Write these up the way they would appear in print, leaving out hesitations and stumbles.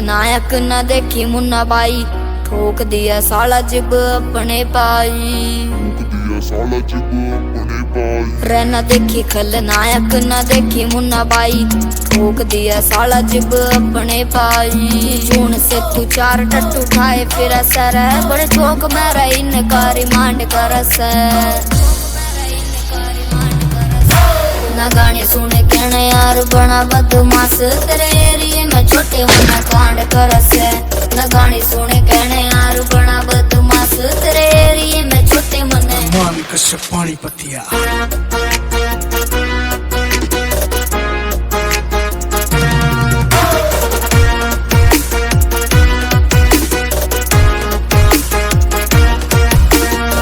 नायक न देखी मुन्ना बाई, ठोक दिया साला जिब अपने पाई। रहना देखी खलनायक न देखी मुन्ना बाई, ठोक दिया साला जिब अपने पाई। जून से तू चार टट्टू उठाए फिर सर, बड़े ठोक मेरा इनकारी मांड कर ना गाने सुने कहने यार बना बदमाश, तेरे एरिए में छोटे मुन्ना कांड करस। न गाने सुने कहने यार बना बदमाश, तेरे एरिए में छोटे मुन्ने मान कश्यप पानी पतिया।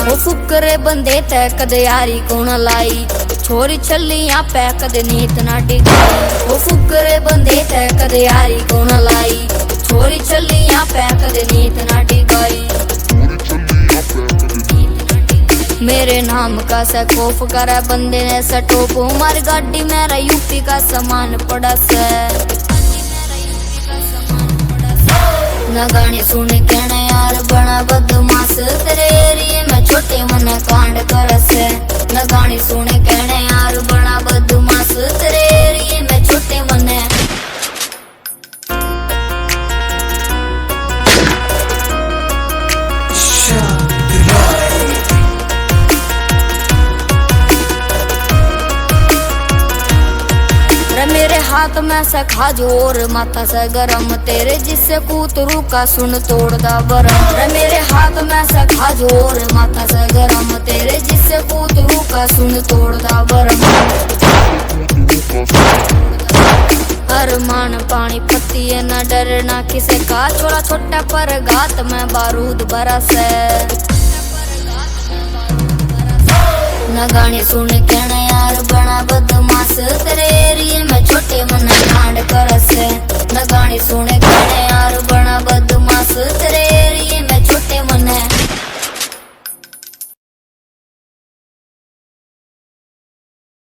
वो फुकरे बंदे तै कदे यारी कौन लाई, छोरी चली यहाँ पे कदे नीत ना डिगाई। वो फुकरे बंदे तै कदे यारी कौन लाई, छोरी चली यहाँ पे कदे नीत ना डिगाई। मेरे नाम का सकोफ करा बंदे ने सटोप, हमारी गाड़ी मेरा यूपी का सामान पड़ा से। न गाने सुने कहने यार बना बदमाश, तेरे एरिए में छोटे मन कांड करस। न गाने सुने कहने यार बना बदमाश, तेरे एरिए में छोटे मन। मेरे हाथ में से खाजोर माथा से गरम, तेरे जिससे कूतरू का सुन तोड़दा बरम। मेरे हाथ में से खाजोर माथा से गरम, तेरे जिससे कूतरू का सुन तोड़दा बरम। अरमान पानी पत्ती है न डरना किसे का, छोड़ा छोटा पर गात में बारूद बरस। न गाने सुन कहना यार बना बदमाश, तेरे एरिए में